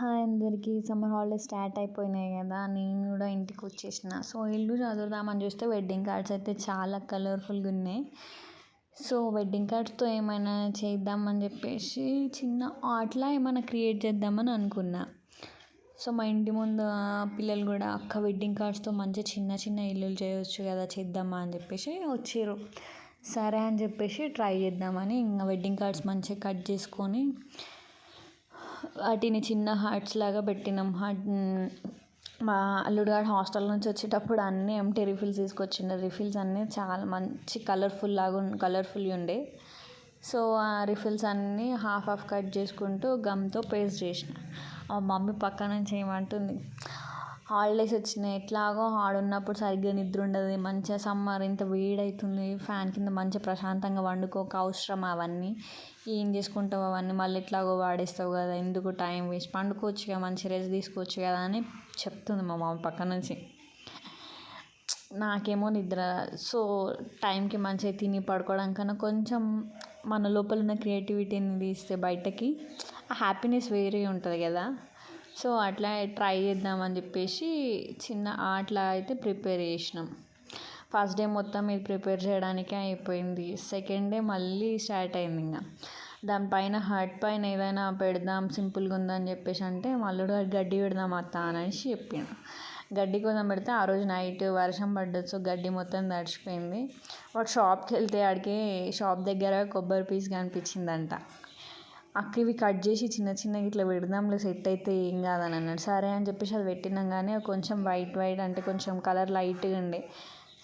Hi అందరికీ. Summer holidays start అయిపోయినాయి కదా, నేను కూడా ఇంటికి వచ్చేసిన. సో ఇల్లు చదువుదామని చూస్తే వెడ్డింగ్ కార్డ్స్ అయితే చాలా కలర్ఫుల్గా ఉన్నాయి. సో వెడ్డింగ్ కార్డ్స్తో ఏమైనా చేద్దామని చెప్పేసి చిన్న ఆర్ట్లా ఏమైనా క్రియేట్ చేద్దామని అనుకున్నా. సో మా ఇంటి ముందు పిల్లలు కూడా అక్క వెడ్డింగ్ కార్డ్స్తో మంచి చిన్న చిన్న ఇల్లులు చేయొచ్చు కదా, చేద్దామా అని చెప్పేసి వచ్చారు. సరే అని చెప్పేసి ట్రై చేద్దామని ఇంకా వెడ్డింగ్ కార్డ్స్ మంచిగా కట్ చేసుకొని వాటిని చిన్న హార్ట్స్ లాగా పెట్టినాం. మా అల్లుడు గారు హాస్టల్ నుంచి వచ్చేటప్పుడు అన్నీ ఎంటీ రిఫిల్స్ తీసుకొచ్చిండు. రిఫిల్స్ అన్నీ చాలా మంచి కలర్ఫుల్గా ఉండే. సో ఆ రిఫిల్స్ అన్నీ హాఫ్ కట్ చేసుకుంటూ గమ్తో పేస్ట్ చేసిన. మా మమ్మీ పక్క నుంచి ఏమంటుంది, హాలిడేస్ వచ్చినాయి, ఎట్లాగో ఆడున్నప్పుడు సరిగ్గా నిద్ర ఉండదు, మంచిగా సమ్మర్ ఇంత వేడవుతుంది, ఫ్యాన్ కింద మంచిగా ప్రశాంతంగా వండుకోక అవసరం అవన్నీ, ఏం చేసుకుంటావు అవన్నీ, మళ్ళీ ఎట్లాగో వాడేస్తావు కదా, ఎందుకు టైం వేస్ట్, పండుకోవచ్చుగా, మంచి రెస్ట్ తీసుకోవచ్చు కదా అని చెప్తుంది మా మమ్మీ పక్క నుంచి. నాకేమో నిద్ర. సో టైంకి మంచిగా తిని పడుకోవడం కన్నా కొంచెం మన లోపల ఉన్న క్రియేటివిటీని తీస్తే బయటకి ఆ హ్యాపీనెస్ వేరే ఉంటుంది కదా. సో అట్లా ట్రై చేద్దామని చెప్పేసి చిన్న ఆర్ట్లా అయితే ప్రిపేర్ చేసినాం. ఫస్ట్ డే మొత్తం ఇది ప్రిపేర్ చేయడానికే అయిపోయింది. సెకండ్ డే మళ్ళీ స్టార్ట్ అయింది. ఇంకా దానిపైన హర్ట్ పైన ఏదైనా పెడదాం సింపుల్గా ఉందని చెప్పేసి అంటే మళ్ళీ గడ్డి పెడదాం అత్త అనేసి చెప్పిండు. గడ్డి కోసం పెడితే ఆ రోజు నైట్ వర్షం పడ్డది. సో గడ్డి మొత్తం తడిచిపోయింది. వాడు షాప్కి వెళ్తే ఆడికి షాప్ దగ్గర కొబ్బరి పీస్ కనిపించిందంట. అక్క ఇవి కట్ చేసి చిన్న చిన్నగా ఇట్లా పెడదాంలే, సెట్ అయితే ఏం కాదని అన్నాడు. సరే అని చెప్పేసి అది పెట్టినాం. కానీ కొంచెం వైట్ అంటే కొంచెం కలర్ లైట్గా ఉండే.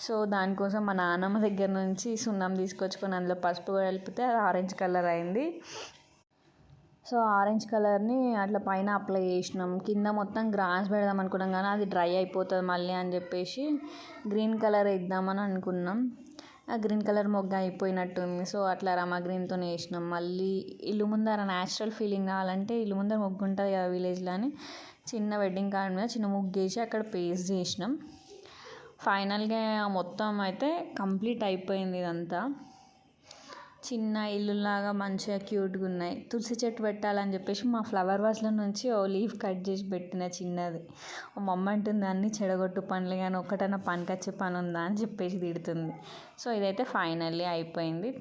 సో దానికోసం మా నాన్నమ్మ దగ్గర నుంచి సున్నం తీసుకొచ్చుకొని అందులో పసుపు కలిపితే అది ఆరెంజ్ కలర్ అయింది. సో ఆరెంజ్ కలర్ని అట్లా పైన అప్లై చేసినాం. కింద మొత్తం గ్రాస్ పెడదాం అనుకున్నాం కానీ అది డ్రై అయిపోతుంది మళ్ళీ అని చెప్పేసి గ్రీన్ కలర్ వేద్దామని అనుకున్నాం. ఆ గ్రీన్ కలర్ మొగ్గ అయిపోయినట్టుంది. సో అట్లా రమా గ్రీన్తో వేసినాం. మళ్ళీ ఇల్లు ముందర న్యాచురల్ ఫీలింగ్ కావాలంటే ఇల్లు ముందర ముగ్గు ఉంటుంది కదా విలేజ్లో అని చిన్న వెడ్డింగ్ కార్డ్ మీద చిన్న ముగ్గు వేసి అక్కడ పేస్ట్ చేసినాం. ఫైనల్గా మొత్తం అయితే కంప్లీట్ అయిపోయింది. ఇదంతా చిన్న ఇల్లులాగా మంచిగా క్యూట్గా ఉన్నాయి. తులసి చెట్టు పెట్టాలని చెప్పేసి మా ఫ్లవర్ వాజ్లో నుంచి ఓ లీఫ్ కట్ చేసి పెట్టిన చిన్నది. మా మమ్మ అంటుంది అన్నీ చెడగొట్టు పనులు కానీ ఒక్కటన్నా పనికొచ్చే పని ఉందా అని చెప్పేసి తిడుతుంది. సో ఇదైతే ఫైనల్లీ అయిపోయింది.